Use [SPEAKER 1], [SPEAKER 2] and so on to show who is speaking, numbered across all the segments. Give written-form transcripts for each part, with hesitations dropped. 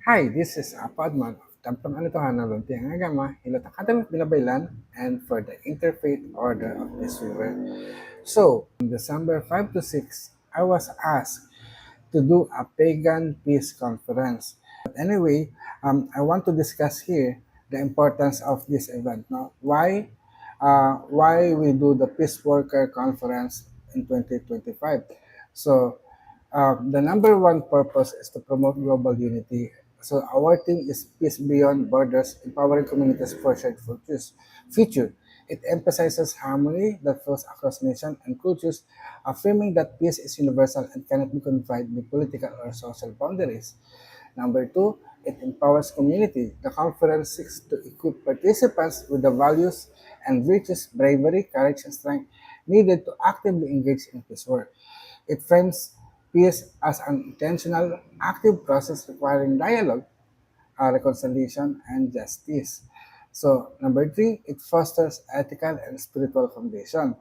[SPEAKER 1] Hi, this is Padman of Tampang Anitohana Luntiang Agama, Hilot Academy of Binabaylan, and for the Interfaith Order of Peace River. So, on December 5 to 6, I was asked to do a pagan peace conference. But anyway, I want to discuss here the importance of this event. Now, why we do the Peace Worker Conference in 2025? So, the number one purpose is to promote global unity. So our theme is peace beyond borders, empowering communities for shared future. It emphasizes harmony that flows across nations and cultures, affirming that peace is universal and cannot be confined by political or social boundaries. Number two, it empowers community. The conference seeks to equip participants with the values and virtues, bravery, courage, and strength needed to actively engage in peace work. It frames peace as an intentional, active process requiring dialogue, reconciliation, and justice. So, number three, it fosters ethical and spiritual foundation.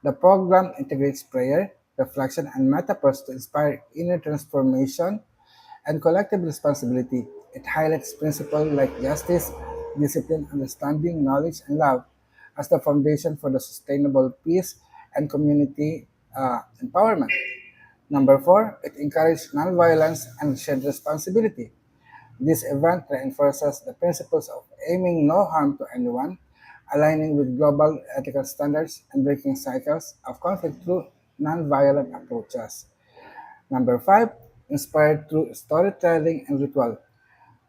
[SPEAKER 1] The program integrates prayer, reflection, and metaphors to inspire inner transformation and collective responsibility. It highlights principles like justice, discipline, understanding, knowledge, and love as the foundation for the sustainable peace and community empowerment. Number four, it encourages nonviolence and shared responsibility. This event reinforces the principles of aiming no harm to anyone, aligning with global ethical standards, and breaking cycles of conflict through nonviolent approaches. Number five, inspired through storytelling and ritual.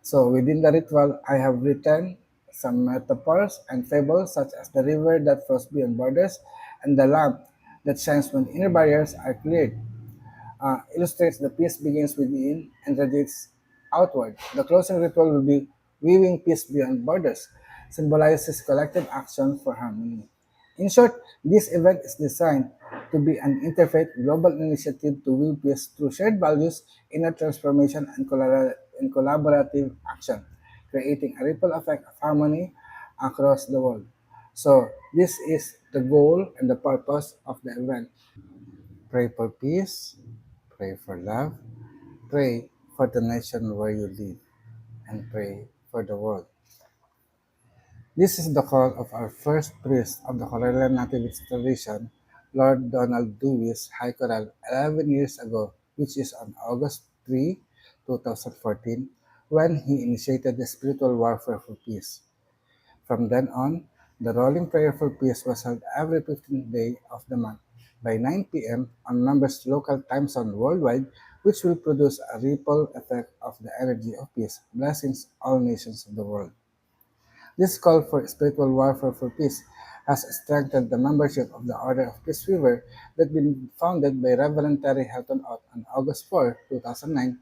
[SPEAKER 1] So within the ritual, I have written some metaphors and fables such as the river that flows beyond borders and the lamp that shines when inner barriers are cleared. Illustrates the peace begins within and radiates outward. The closing ritual will be weaving peace beyond borders, symbolizes collective action for harmony. In short, this event is designed to be an interfaith global initiative to weave peace through shared values, inner transformation, and collaborative action, creating a ripple effect of harmony across the world. So, this is the goal and the purpose of the event. Pray for peace, pray for love, pray for the nation where you live, and pray for the world. This is the call of our first priest of the Corellian Nativist tradition, Lord Donald Dewey's High Choral 11 years ago, which is on August 3, 2014, when he initiated the spiritual warfare for peace. From then on, the rolling prayer for peace was held every 15th day of the month by 9 p.m. on members' local time zone worldwide, which will produce a ripple effect of the energy of peace, blessings all nations of the world. This call for spiritual warfare for peace has strengthened the membership of the Order of Peace River that been founded by Reverend Terry Helton Ott on August 4, 2009,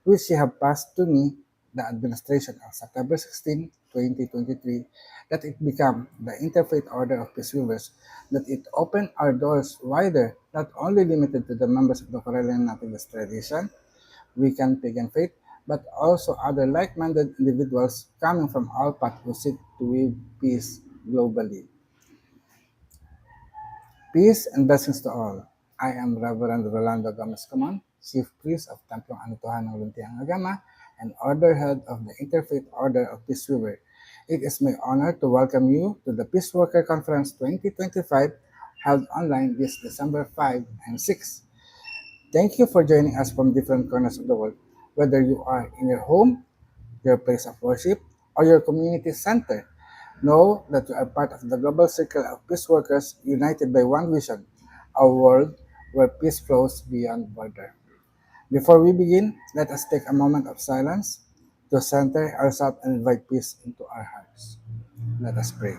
[SPEAKER 1] which she have passed to me, the administration on September 16, 2023, that it become the Interfaith Order of Peace Weavers, that it opened our doors wider, not only limited to the members of the Corellian Nativist tradition, Wiccan pagan faith, but also other like-minded individuals coming from all paths who seek to weave peace globally. Peace and blessings to all. I am Reverend Rolando Comon, Chief Priest of Templong Anitohan ng Luntiang Agama and Order Head of the Interfaith Order of Peace River. It is my honor to welcome you to the Peace Worker Conference 2025 held online this December 5 and 6. Thank you for joining us from different corners of the world, whether you are in your home, your place of worship, or your community center. Know that you are part of the global circle of peace workers united by one vision, a world where peace flows beyond border. Before we begin, let us take a moment of silence to center ourselves and invite peace into our hearts. Let us pray.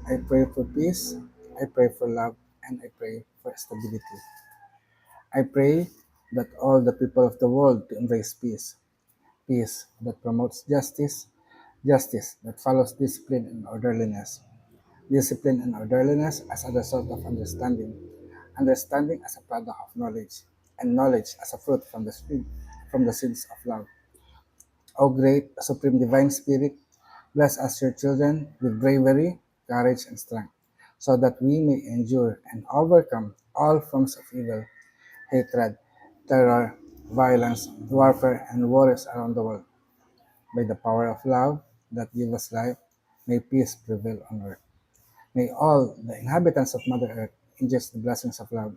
[SPEAKER 1] I pray for peace, I pray for love, and I pray for stability. I pray that all the people of the world to embrace peace, peace that promotes justice, justice that follows discipline and orderliness, discipline and orderliness as a result of understanding, understanding as a product of knowledge, and knowledge as a fruit from the seeds of love. O great Supreme Divine Spirit, bless us your children with bravery, courage, and strength, so that we may endure and overcome all forms of evil, hatred, terror, violence, warfare, and wars around the world. by the power of love that gives us life, may peace prevail on earth. May all the inhabitants of Mother Earth enjoy the blessings of love.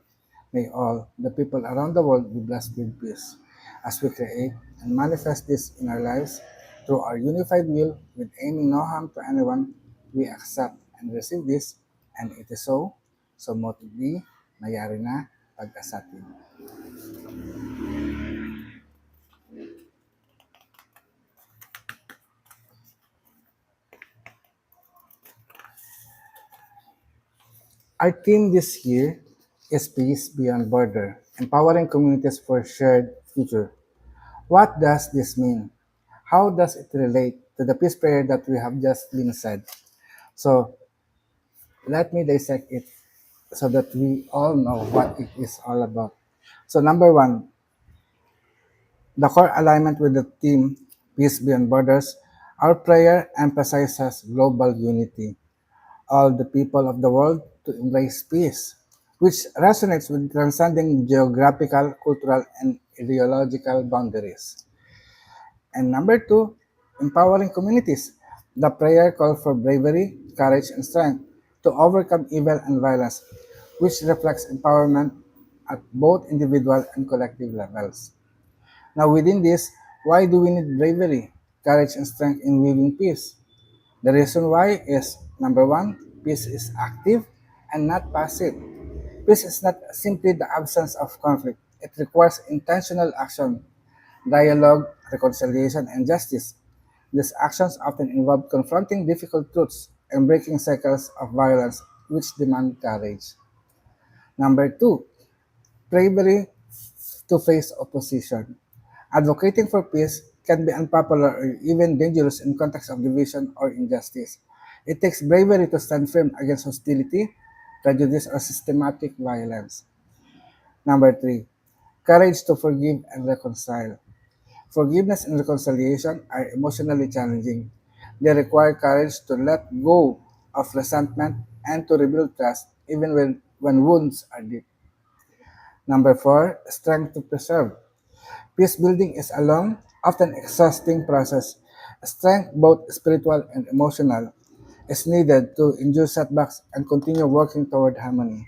[SPEAKER 1] May all the people around the world be blessed with peace. As we create and manifest this in our lives through our unified will with aiming no harm to anyone, we accept and receive this, and it is so. So mote it be, mayari na, pag-asatin. Our theme this year is Peace Beyond Border, empowering communities for shared future. What does this mean? How does it relate to the peace prayer that we have just been said? So let me dissect it so that we all know what it is all about. So number one, the core alignment with the theme Peace Beyond Borders, our prayer emphasizes global unity, all the people of the world to embrace peace, which resonates with transcending geographical, cultural, and ideological boundaries. And number two, empowering communities. The prayer calls for bravery, courage, and strength to overcome evil and violence, which reflects empowerment at both individual and collective levels. Now, within this, why do we need bravery, courage, and strength in weaving peace? The reason why is number one, peace is active and not passive. Peace is not simply the absence of conflict, it requires intentional action, dialogue, reconciliation, and justice. These actions often involve confronting difficult truths and breaking cycles of violence which demand courage. Number two, bravery to face opposition. Advocating for peace can be unpopular or even dangerous in context of division or injustice. It takes bravery to stand firm against hostility, prejudice, or systematic violence. Number three, courage to forgive and reconcile. Forgiveness and reconciliation are emotionally challenging. They require courage to let go of resentment and to rebuild trust even when wounds are deep. Number four, strength to preserve. Peace building is a long, often exhausting process. Strength, both spiritual and emotional, is needed to endure setbacks and continue working toward harmony.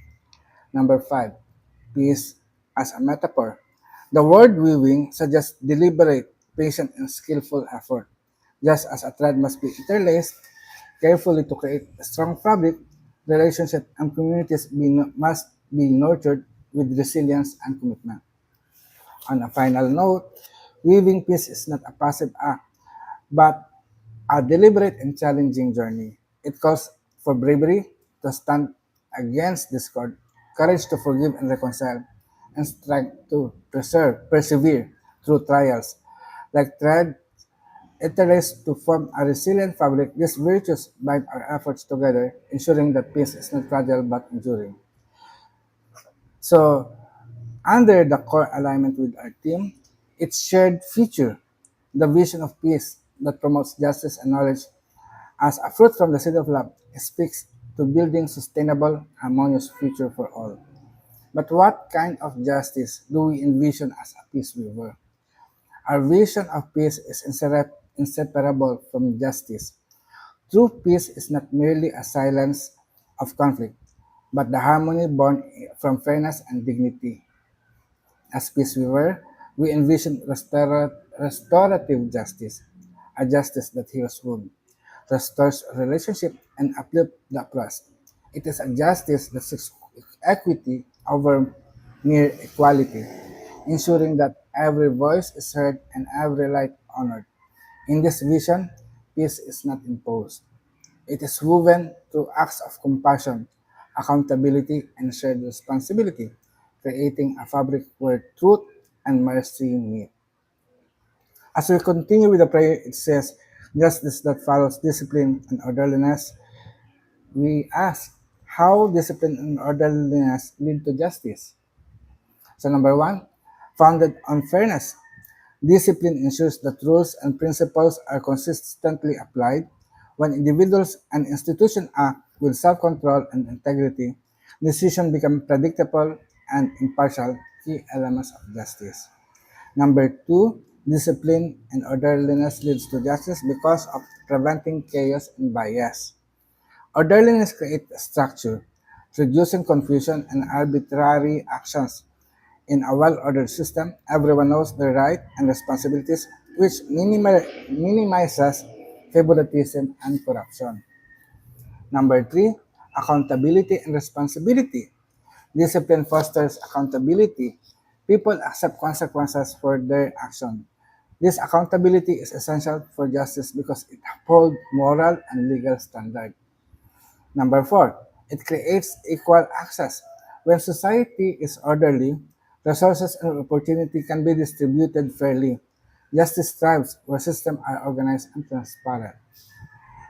[SPEAKER 1] Number five, peace as a metaphor. The word weaving suggests deliberate, patient, and skillful effort. Just as a thread must be interlaced carefully to create a strong fabric, relationships and communities must be nurtured with resilience and commitment. On a final note, weaving peace is not a passive act, but a deliberate and challenging journey. It calls for bravery to stand against discord, courage to forgive and reconcile, and strength to persevere through trials. Like thread, interlaced to form a resilient fabric, these virtues bind our efforts together, ensuring that peace is not fragile but enduring. So, under the core alignment with our team, its shared future, the vision of peace that promotes justice and knowledge as a fruit from the seed of love, speaks to building sustainable, harmonious future for all. But what kind of justice do we envision as a peace weaver? Our vision of peace is inseparable from justice. True peace is not merely a silence of conflict, but the harmony born from fairness and dignity. As peace weaver, we envision restorative justice, a justice that heals wounds, restores relationship, and uplifts the oppressed. It is a justice that seeks equity over mere equality, ensuring that every voice is heard and every life honored. In this vision, peace is not imposed. It is woven through acts of compassion, accountability, and shared responsibility, creating a fabric where truth and mercy meet. As we continue with the prayer, it says, justice that follows discipline and orderliness. We ask, how discipline and orderliness lead to justice? So, number one, founded on fairness. Discipline ensures that rules and principles are consistently applied. When individuals and institutions act with self-control and integrity, decisions become predictable and impartial, key elements of justice. Number two, Discipline and orderliness leads to justice because of preventing chaos and bias. Orderliness creates structure, reducing confusion and arbitrary actions. In a well-ordered system, everyone knows their rights and responsibilities, which minimizes favoritism and corruption. Number three, accountability and responsibility. Discipline fosters accountability. People accept consequences for their action. This accountability is essential for justice because it upholds moral and legal standards. Number four, it creates equal access. When society is orderly, resources and opportunity can be distributed fairly. Justice thrives where systems are organized and transparent.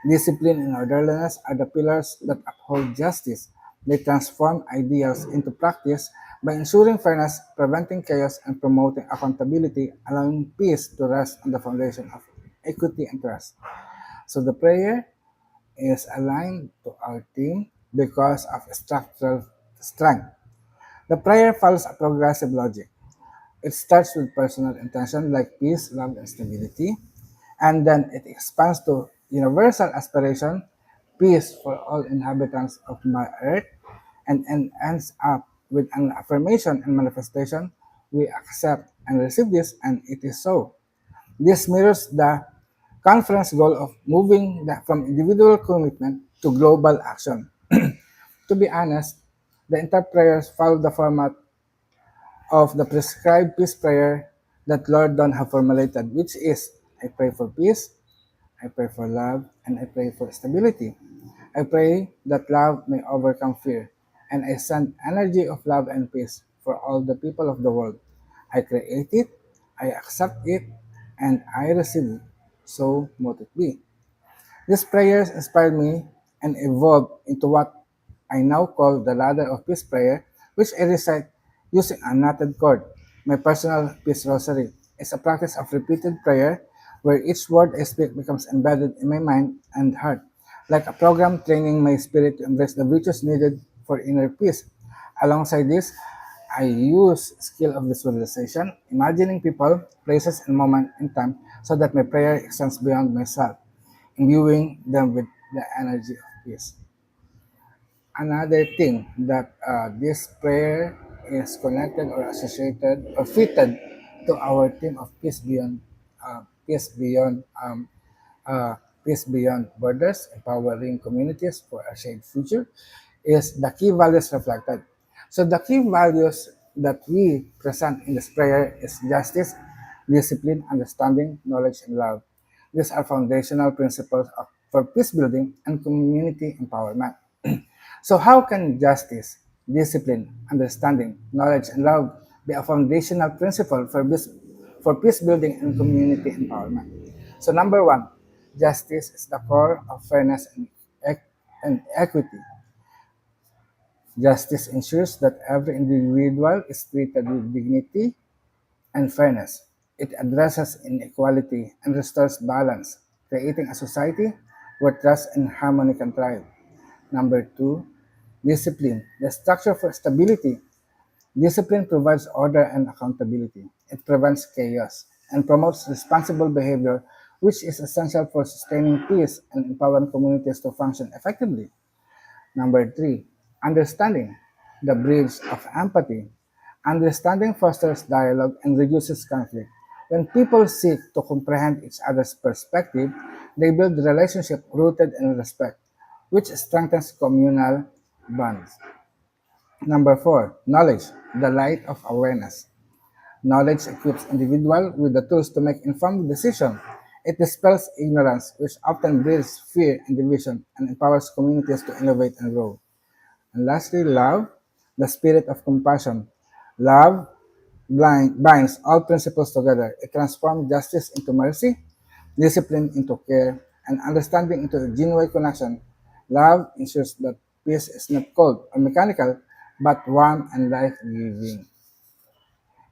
[SPEAKER 1] Discipline and orderliness are the pillars that uphold justice. They transform ideals into practice by ensuring fairness, preventing chaos, and promoting accountability, allowing peace to rest on the foundation of equity and trust. So the prayer is aligned to our theme because of structural strength. The prayer follows a progressive logic. It starts with personal intention like peace, love, and stability, and then it expands to universal aspiration, peace for all inhabitants of my earth, and ends up with an affirmation and manifestation. We accept and receive this, and it is so. This mirrors the conference goal of moving from individual commitment to global action. To be honest, the entire prayers follow the format of the prescribed peace prayer that Lord Don have formulated, which is I pray for peace, I pray for love, and I pray for stability. I pray that love may overcome fear, and I send energy of love and peace for all the people of the world. I create it, I accept it, and I receive it. So mote it be. These prayers inspired me and evolved into what I now call the ladder of peace prayer, which I recite using a knotted cord. My personal peace rosary is a practice of repeated prayer where each word I speak becomes embedded in my mind and heart, like a program training my spirit to embrace the virtues needed for inner peace. Alongside this, I use skill of visualization, imagining people, places, and moment in time so that my prayer extends beyond myself, imbuing them with the energy of peace. Another thing that this prayer is connected or associated or fitted to our theme of peace beyond, uh, peace beyond borders, empowering communities for a shared future, is the key values reflected. So the key values that we present in this prayer is justice, discipline, understanding, knowledge, and love. These are foundational principles for peace building and community empowerment. So how can justice, discipline, understanding, knowledge, and love be a foundational principle for peace building and community empowerment? So number one, justice is the core of fairness and equity. Justice ensures that every individual is treated with dignity and fairness. It addresses inequality and restores balance, creating a society where trust and harmony can thrive. Number two, discipline, the structure for stability. Discipline provides order and accountability. It prevents chaos and promotes responsible behavior, which is essential for sustaining peace and empowering communities to function effectively. Number three, understanding, the bridge of empathy. Understanding fosters dialogue and reduces conflict. When people seek to comprehend each other's perspective, they build relationships rooted in respect, which strengthens communal bonds. Number four, knowledge, the light of awareness. Knowledge equips individuals with the tools to make informed decisions. It dispels ignorance, which often breeds fear and division, and empowers communities to innovate and grow. And lastly, love, the spirit of compassion. Love binds all principles together. It transforms justice into mercy, discipline into care, and understanding into a genuine connection. Love ensures that peace is not cold or mechanical, but warm and life-giving.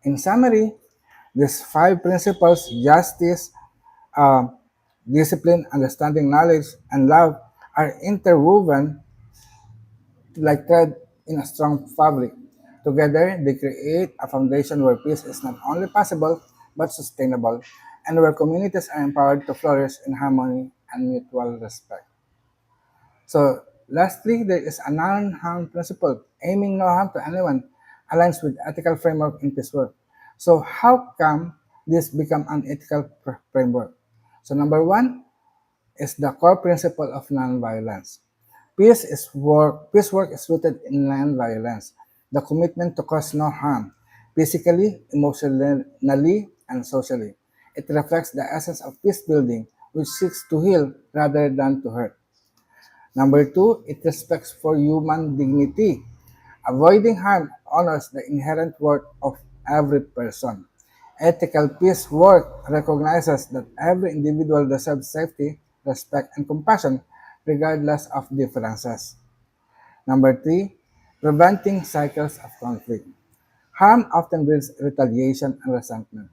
[SPEAKER 1] In summary, these five principles, justice, um, discipline, understanding, knowledge, and love, are interwoven like thread in a strong fabric. Together, they create a foundation where peace is not only possible, but sustainable, and where communities are empowered to flourish in harmony and mutual respect. So, lastly, there is a non-harm principle, aiming no harm to anyone, aligns with ethical framework in peace work. So, how come this become an ethical framework? So, number one is the core principle of non-violence. Peace work is rooted in non-violence, the commitment to cause no harm, physically, emotionally, and socially. It reflects the essence of peace building, which seeks to heal rather than to hurt. Number two, it respects for human dignity. Avoiding harm honors the inherent worth of every person. Ethical peace work recognizes that every individual deserves safety, respect, and compassion regardless of differences. Number three, preventing cycles of conflict. Harm often breeds retaliation and resentment.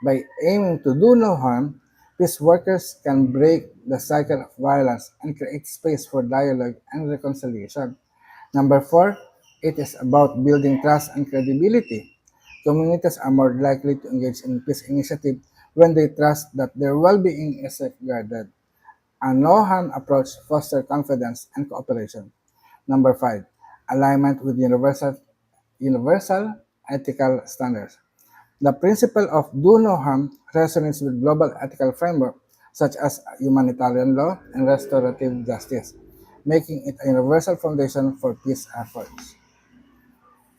[SPEAKER 1] By aiming to do no harm, peace workers can break the cycle of violence and create space for dialogue and reconciliation. Number four, it is about building trust and credibility. Communities are more likely to engage in peace initiative when they trust that their well-being is safeguarded. A no-harm approach fosters confidence and cooperation. Number five, alignment with universal ethical standards. The principle of do no harm resonates with global ethical framework such as humanitarian law and restorative justice, making it a universal foundation for peace efforts.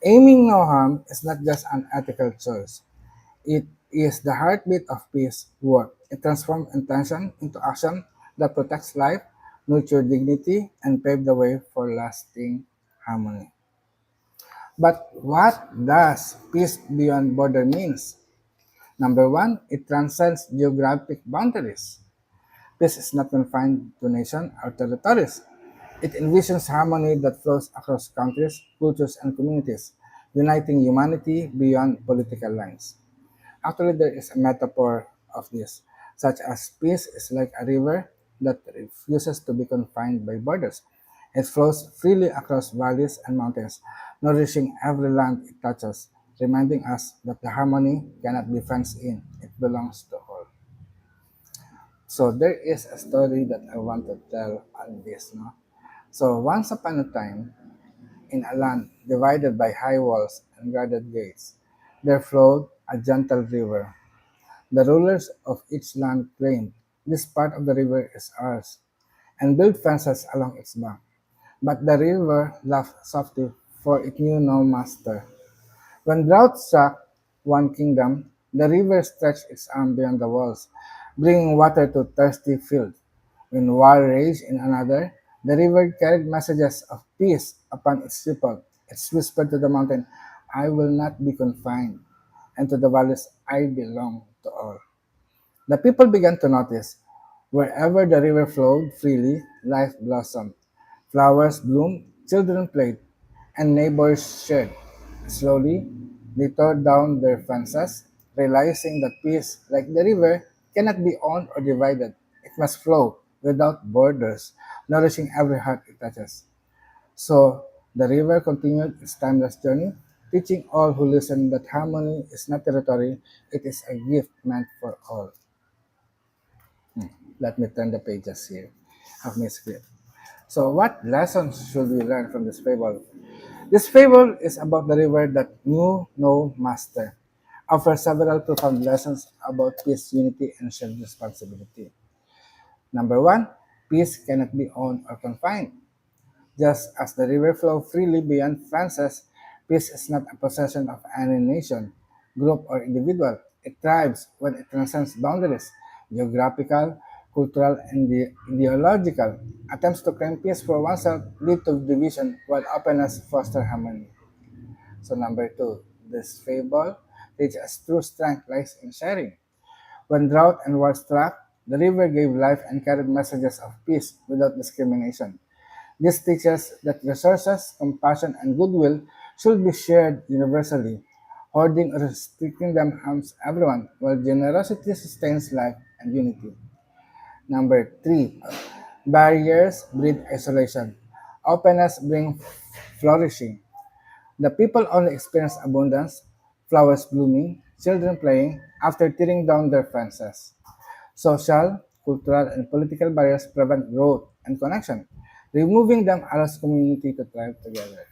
[SPEAKER 1] Aiming no harm is not just an ethical choice. It is the heartbeat of peace work. It transforms intention into action that protects life, nurtures dignity, and paves the way for lasting harmony. But what does peace beyond border means? Number one, it transcends geographic boundaries. Peace is not confined to nations or territories. It envisions harmony that flows across countries, cultures, and communities, uniting humanity beyond political lines. Actually, there is a metaphor of this, such as peace is like a river that refuses to be confined by borders. It flows freely across valleys and mountains, nourishing every land it touches, reminding us that the harmony cannot be fenced in, it belongs to all. So there is a story that I want to tell on this. No? So once upon a time, in a land divided by high walls and guarded gates, there flowed a gentle river. The rulers of each land claimed this part of the river is ours and built fences along its bank. But the river laughed softly, for it knew no master. When drought struck one kingdom, the river stretched its arm beyond the walls, bringing water to thirsty fields. When war raged in another, the river carried messages of peace upon its people. It whispered to the mountain, I will not be confined, and to the valleys, I belong to all. The people began to notice. Wherever the river flowed freely, life blossomed. Flowers bloomed, children played, and neighbors shared. Slowly, they tore down their fences, realizing that peace, like the river, cannot be owned or divided. It must flow without borders, nourishing every heart it touches. So, the river continued its timeless journey, teaching all who listen that harmony is not territory, it is a gift meant for all. Let me turn the pages here of my script. So, what lessons should we learn from this fable? This fable is about the river that knew no master, offers several profound lessons about peace, unity, and shared responsibility. Number one, peace cannot be owned or confined. Just as the river flows freely beyond fences, peace is not a possession of any nation, group, or individual. It thrives when it transcends boundaries, geographical, cultural, and ideological. Attempts to claim peace for oneself lead to division, while openness fosters harmony. So number two, this fable teaches us true strength lies in sharing. When drought and war struck, the river gave life and carried messages of peace without discrimination. This teaches that resources, compassion, and goodwill should be shared universally. Hoarding or restricting them harms everyone, while generosity sustains life and unity. Number three, barriers breed isolation. Openness brings flourishing. The people only experience abundance, flowers blooming, children playing after tearing down their fences. Social, cultural, and political barriers prevent growth and connection. Removing them allows community to thrive together.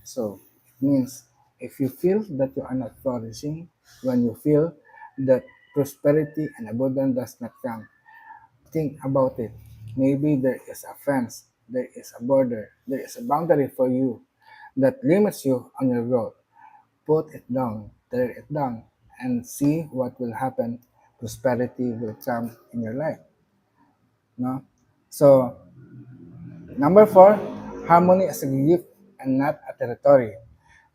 [SPEAKER 1] So it means if you feel that you are not flourishing, when you feel that prosperity and abundance does not come, think about it. Maybe there is a fence, there is a border, there is a boundary for you that limits you on your growth. Put it down, tear it down, and see what will happen. Prosperity will come in your life. No? So, number four, harmony is a gift and not a territory.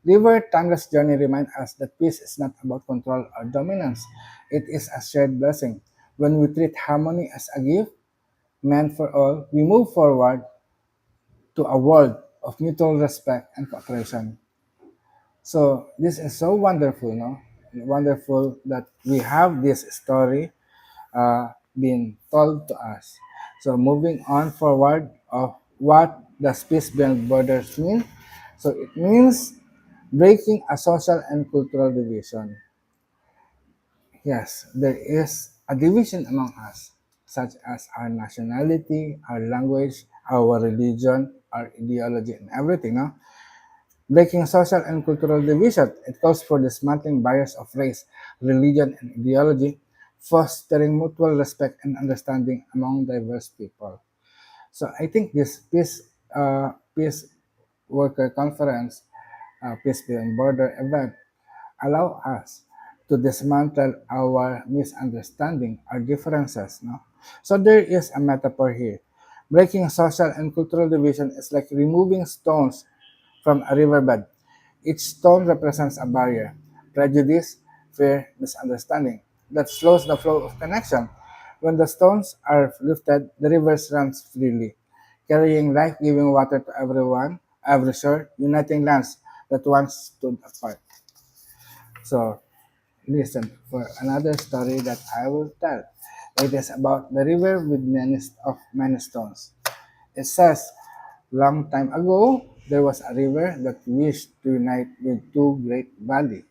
[SPEAKER 1] River Timeless Journey reminds us that peace is not about control or dominance. It is a shared blessing. When we treat harmony as a gift meant for all, we move forward to a world of mutual respect and cooperation. So this is so wonderful, no? Wonderful that we have this story being told to us. So moving on forward of what does peace beyond borders mean? So it means breaking a social and cultural division. Yes, there is a division among us, such as our nationality, our language, our religion, our ideology, and everything. No? Breaking social and cultural division, it calls for dismantling barriers of race, religion, and ideology, fostering mutual respect and understanding among diverse people. So I think this peace worker conference, Peace Beyond Border event, allow us to dismantle our misunderstanding, our differences. No? So there is a metaphor here. Breaking social and cultural division is like removing stones from a riverbed. Each stone represents a barrier, prejudice, fear, misunderstanding that slows the flow of connection. When the stones are lifted, the river runs freely, carrying life-giving water to everyone, every shore, uniting lands that once stood apart. So, listen for another story that I will tell. It is about the river with many stones. It says, long time ago, there was a river that wished to unite with two great valleys.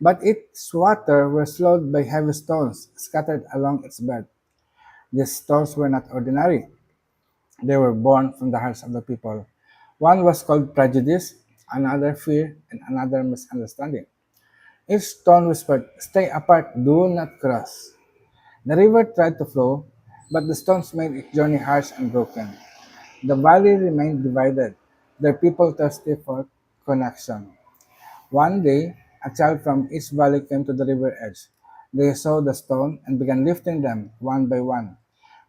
[SPEAKER 1] But its water were slowed by heavy stones scattered along its bed. These stones were not ordinary. They were born from the hearts of the people. One was called prejudice, another fear, and another misunderstanding. Each stone whispered, "Stay apart, do not cross." The river tried to flow, but the stones made its journey harsh and broken. The valley remained divided, their people thirsty for connection. One day, a child from each valley came to the river edge. They saw the stone and began lifting them one by one.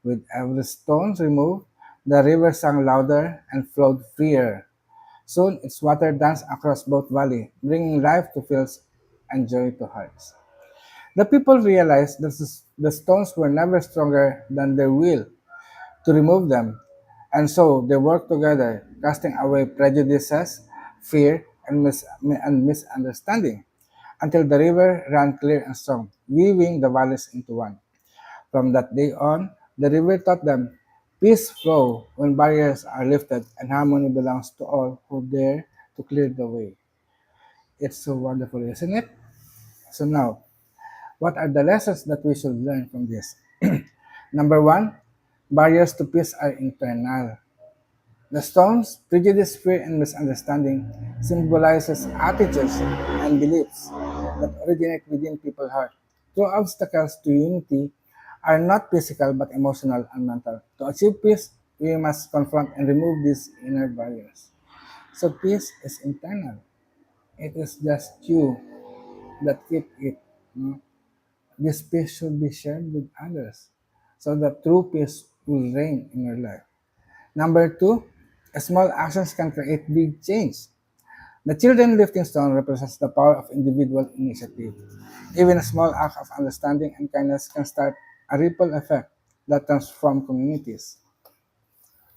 [SPEAKER 1] With every stone removed, the river sang louder and flowed freer. Soon its water danced across both valleys, bringing life to fields and joy to hearts. The people realized that the stones were never stronger than their will to remove them, and so they worked together, casting away prejudices, fear, and misunderstanding, until the river ran clear and strong, weaving the valleys into one. From that day on, the river taught them peace flow when barriers are lifted, and harmony belongs to all who dare to clear the way. It's so wonderful, isn't it? So now, what are the lessons that we should learn from this? Number one, barriers to peace are internal. The stones, prejudice, fear, and misunderstanding symbolizes attitudes and beliefs that originate within people's heart. True obstacles to unity are not physical but emotional and mental. To achieve peace, we must confront and remove these inner barriers. So peace is internal. It is just you that keep it. No? This peace should be shared with others so that true peace will reign in your life. Number two, small actions can create big change. The children lifting stone represents the power of individual initiative. Even a small act of understanding and kindness can start a ripple effect that transforms communities.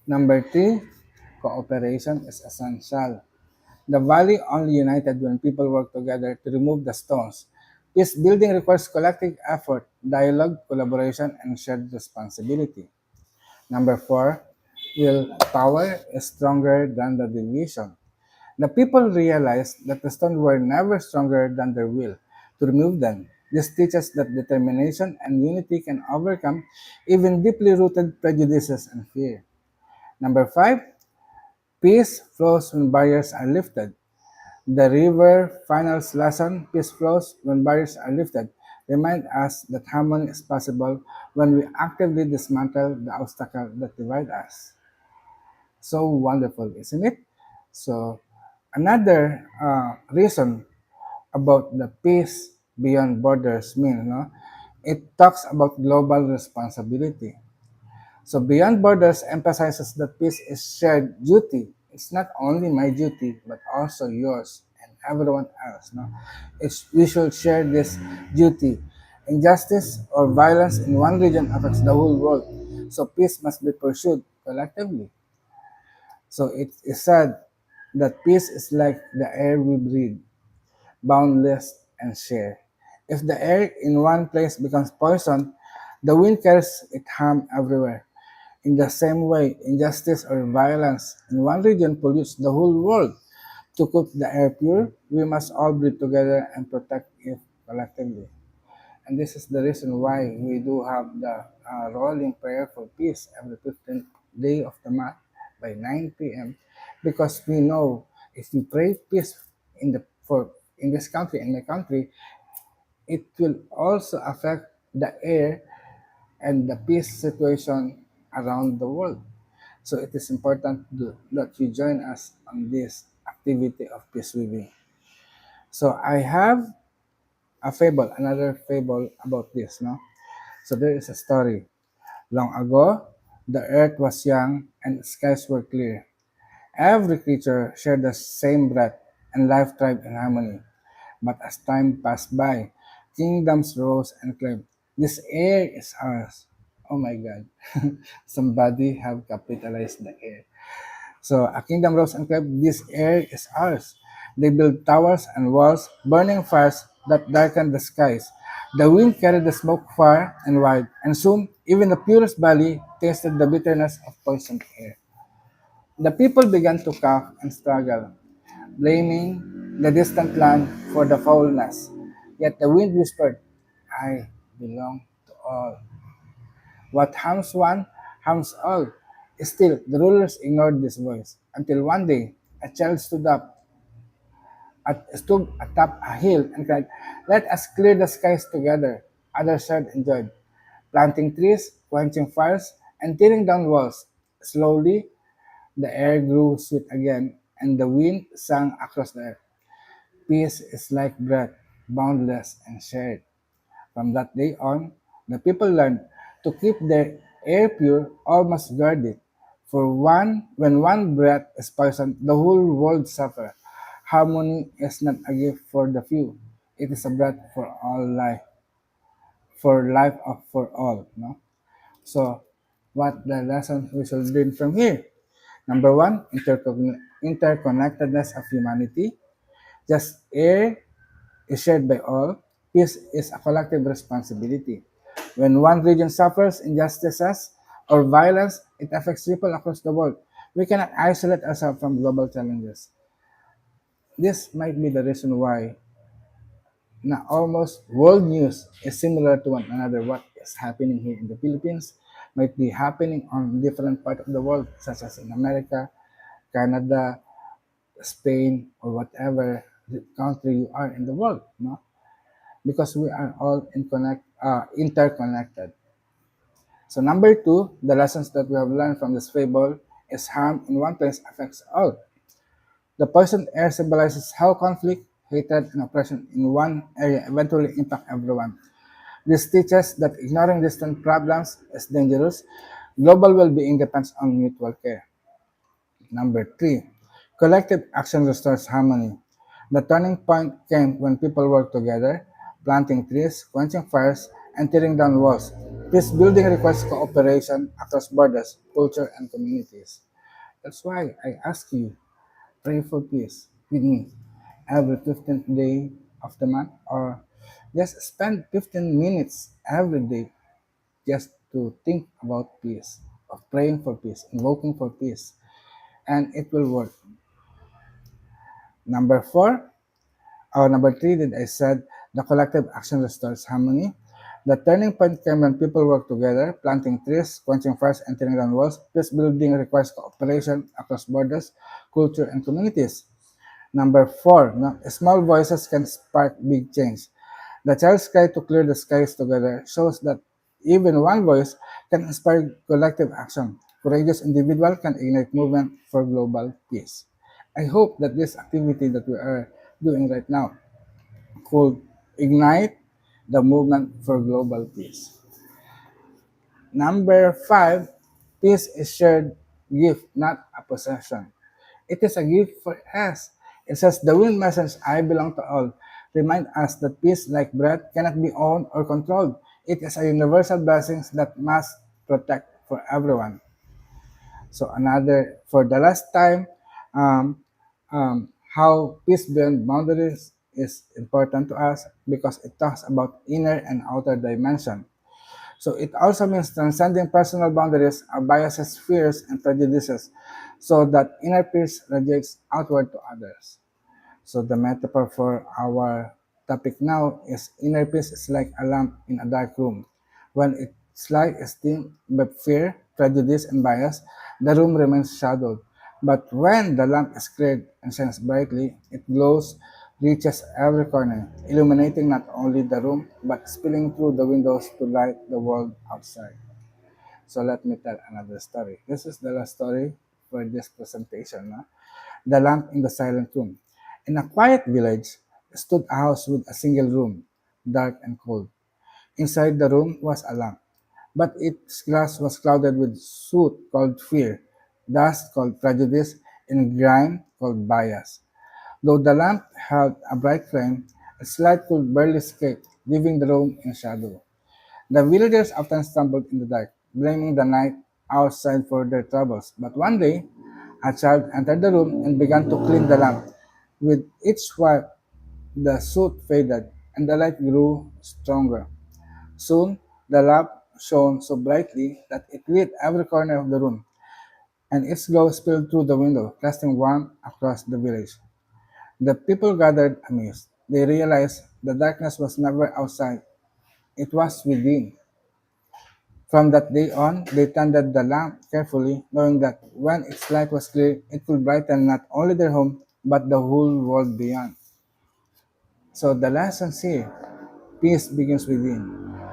[SPEAKER 1] Number three, cooperation is essential. The valley only united when people work together to remove the stones. Peace building requires collective effort, dialogue, collaboration, and shared responsibility. Number four, willpower is stronger than the division. The people realized that the stones were never stronger than their will to remove them. This teaches that determination and unity can overcome even deeply rooted prejudices and fear. Number five, peace flows when barriers are lifted. The river finals lesson, peace flows when barriers are lifted, remind us that harmony is possible when we actively dismantle the obstacle that divide us. So wonderful, isn't it? So another reason about the peace beyond borders mean, no? It talks about global responsibility. So Beyond Borders emphasizes that peace is shared duty. It's not only my duty, but also yours and everyone else. No? We should share this duty. Injustice or violence in one region affects the whole world. So peace must be pursued collectively. So it is said that peace is like the air we breathe, boundless and shared. If the air in one place becomes poison, the wind carries it harm everywhere. In the same way, injustice or violence in one region pollutes the whole world. To keep the air pure, we must all breathe together and protect it collectively. And this is the reason why we do have the rolling prayer for peace every 15th day of the month by 9 p.m. Because we know if we pray peace in this country, in my country, it will also affect the air and the peace situation around the world. So it is important that you join us on this activity of peace weaving. So I have another fable about this. No, so there is a story. Long ago, the earth was young and the skies were clear. Every creature shared the same breath, and life thrived in harmony. But as time passed by, kingdoms rose and claimed, "This air is ours." Oh my God! Somebody have capitalized the air. So a kingdom rose and claimed, "This air is ours." They built towers and walls, burning fires that darkened the skies. The wind carried the smoke far and wide, and soon even the purest valley tasted the bitterness of poisoned air. The people began to cough and struggle, blaming the distant land for the foulness. Yet the wind whispered, "I belong to all. What harms one harms all." Still, the rulers ignored this voice until one day a child stood atop a hill and cried, "Let us clear the skies together." Others heard and joined, planting trees, quenching fires, and tearing down walls. Slowly, the air grew sweet again, and the wind sang across the earth. Peace is like breath, boundless and shared. From that day on, the people learned to keep their air pure, all must guard it. When one breath is poisoned, the whole world suffers. Harmony is not a gift for the few; it is a breath for all life, for life of for all. No? So, what the lesson we should learn from here? Number one, interconnectedness of humanity. Just air is shared by all. Peace is a collective responsibility. When one region suffers injustices or violence, it affects people across the world. We cannot isolate ourselves from global challenges. This might be the reason why almost world news is similar to one another. What is happening here in the Philippines might be happening on different part of the world, such as in America, Canada, Spain, or whatever the country you are in the world. No? Because we are all interconnected. So number two, the lessons that we have learned from this fable is harm in one place affects all. The poisoned air symbolizes how conflict, hatred, and oppression in one area eventually impact everyone. This teaches that ignoring distant problems is dangerous. Global well-being depends on mutual care. Number three, collective action restores harmony. The turning point came when people worked together, planting trees, quenching fires, and tearing down walls. Peace building requires cooperation across borders, culture, and communities. That's why I ask you, pray for peace with me every 15th day of the month, or just spend 15 minutes every day just to think about peace, of praying for peace, invoking for peace, and it will work. Number four, or number three, did I said the collective action restores harmony. The turning point came when people work together, planting trees, quenching fires, and tearing down walls. Peace building requires cooperation across borders, culture, and communities. Number four, no, small voices can spark big change. The child's cry to clear the skies together shows that even one voice can inspire collective action. Courageous individual can ignite movement for global peace. I hope that this activity that we are doing right now could ignite the movement for global peace. Number five, peace is shared gift, not a possession. It is a gift for us. It says the wind message I belong to all. Remind us that peace, like breath, cannot be owned or controlled. It is a universal blessing that must protect for everyone. So another for the last time, um, how peace beyond boundaries is important to us because it talks about inner and outer dimension. So it also means transcending personal boundaries, our biases, fears, and prejudices, so that inner peace radiates outward to others. So the metaphor for our topic now is inner peace is like a lamp in a dark room. When its light is dimmed by fear, prejudice, and bias, the room remains shadowed. But when the lamp is cleared and shines brightly, it glows, reaches every corner, illuminating not only the room, but spilling through the windows to light the world outside. So let me tell another story. This is the last story for this presentation. No? The lamp in the silent room. In a quiet village stood a house with a single room, dark and cold. Inside the room was a lamp, but its glass was clouded with soot called fear, dust called prejudice, and grime called bias. Though the lamp held a bright flame, its light could barely escape, leaving the room in shadow. The villagers often stumbled in the dark, blaming the night outside for their troubles. But one day, a child entered the room and began to clean the lamp. With each swipe, the soot faded and the light grew stronger. Soon, the lamp shone so brightly that it lit every corner of the room, and its glow spilled through the window, casting warmth across the village. The people gathered amazed. They realized the darkness was never outside, it was within. From that day on, they tended the lamp carefully, knowing that when its light was clear, it could brighten not only their home, but the whole world beyond. So the lessons here, peace begins within.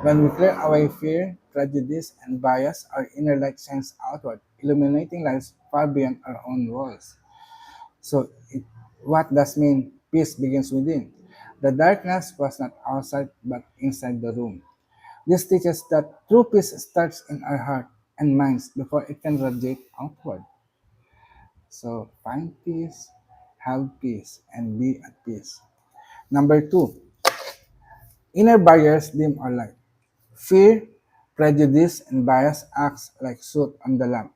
[SPEAKER 1] When we clear away fear, prejudice, and bias, our inner light shines outward, illuminating lives far beyond our own walls. So what does mean peace begins within? The darkness was not outside, but inside the room. This teaches that true peace starts in our heart and minds before it can radiate outward. So find peace, have peace, and be at peace. Number two, inner barriers dim our light. Fear, prejudice, and bias acts like soot on the lamp,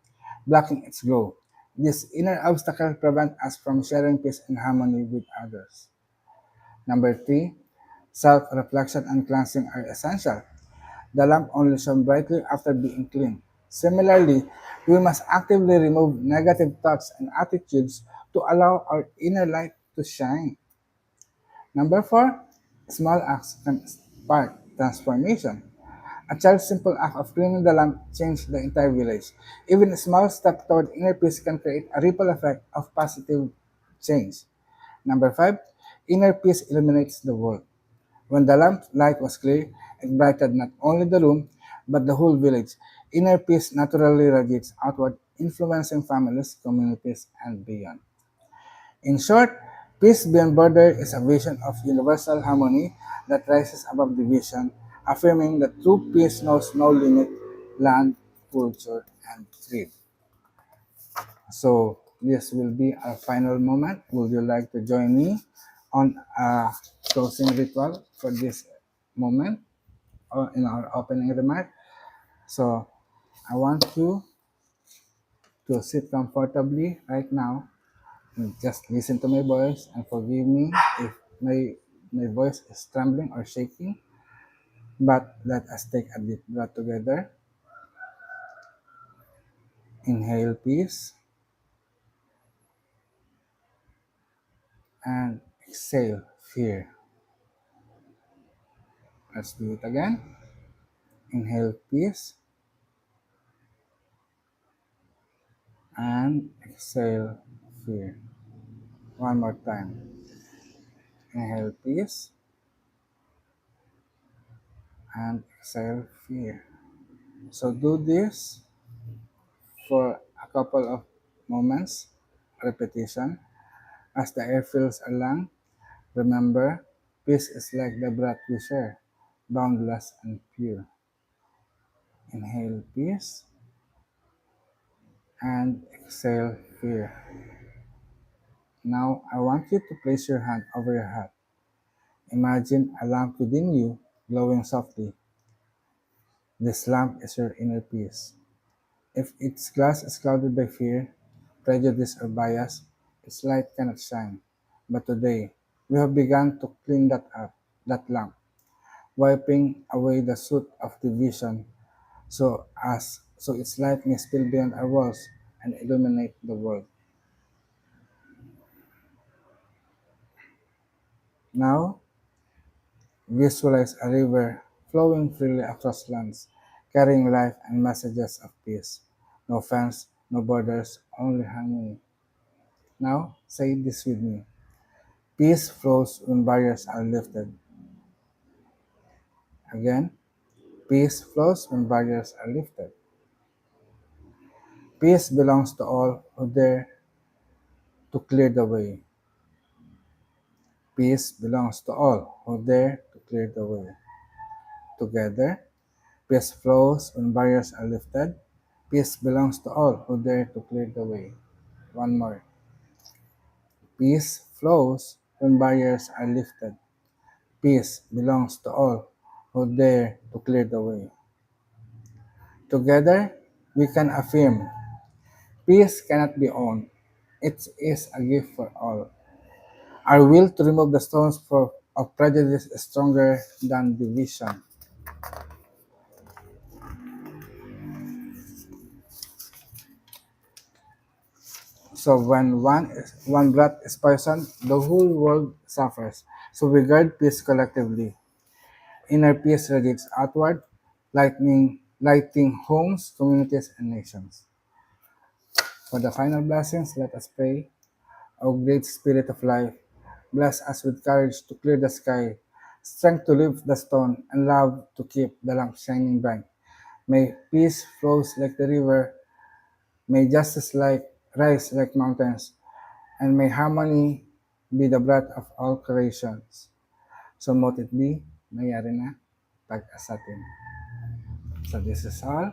[SPEAKER 1] blocking its glow. These inner obstacles prevent us from sharing peace and harmony with others. Number three, self-reflection and cleansing are essential. The lamp only shone brightly after being cleaned. Similarly, we must actively remove negative thoughts and attitudes to allow our inner light to shine. Number four, small acts can spark transformation. A child's simple act of cleaning the lamp changed the entire village. Even a small step toward inner peace can create a ripple effect of positive change. Number five, inner peace illuminates the world. When the lamp light was clear, it brightened not only the room, but the whole village. Inner peace naturally radiates outward, influencing families, communities, and beyond. In short, peace beyond border is a vision of universal harmony that rises above division, affirming that true peace knows no limit, land, culture, and creed. So this will be our final moment. Would you like to join me on a closing ritual for this moment or in our opening remark? So I want you to sit comfortably right now and just listen to my voice and forgive me if my voice is trembling or shaking. But let us take a deep breath together. Inhale peace, and exhale fear. Let's do it again. Inhale peace and exhale fear. One more time. Inhale peace and exhale fear. So do this for a couple of moments, repetition. As the air fills our lung, remember, peace is like the breath we share, boundless and pure. Inhale peace and exhale fear. Now, I want you to place your hand over your heart. Imagine a lamp within you glowing softly. This lamp is your inner peace. If its glass is clouded by fear, prejudice, or bias, its light cannot shine. But today, we have begun to clean that lamp, wiping away the soot of division so its light may spill beyond our walls and illuminate the world. Now, visualize a river flowing freely across lands, carrying life and messages of peace. No fence, no borders, only harmony. Now, say this with me. Peace flows when barriers are lifted. Again, peace flows when barriers are lifted. Peace belongs to all who dare to clear the way. Peace belongs to all who dare to clear the way. Together, peace flows when barriers are lifted. Peace belongs to all who dare to clear the way. One more. Peace flows when barriers are lifted. Peace belongs to all who dare to clear the way. Together, we can affirm peace cannot be owned. It is a gift for all. Our will to remove the stones of prejudice is stronger than division. So when one breath is poisoned, the whole world suffers. So we guard peace collectively. Inner peace radiates outward, lighting homes, communities, and nations. For the final blessings, let us pray. O great Spirit of life, bless us with courage to clear the sky, strength to lift the stone, and love to keep the lamp shining bright. May peace flows like the river, may justice rise like mountains, and may harmony be the breath of all creations. So mote it be, mayari na, pag-asatin. So this is all.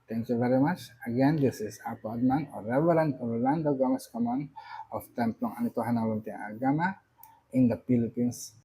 [SPEAKER 1] Thank you very much. Again, this is Apo Adman or Reverend Rolando Comon of Templong Anitohan ng Luntiang Agama in the Philippines.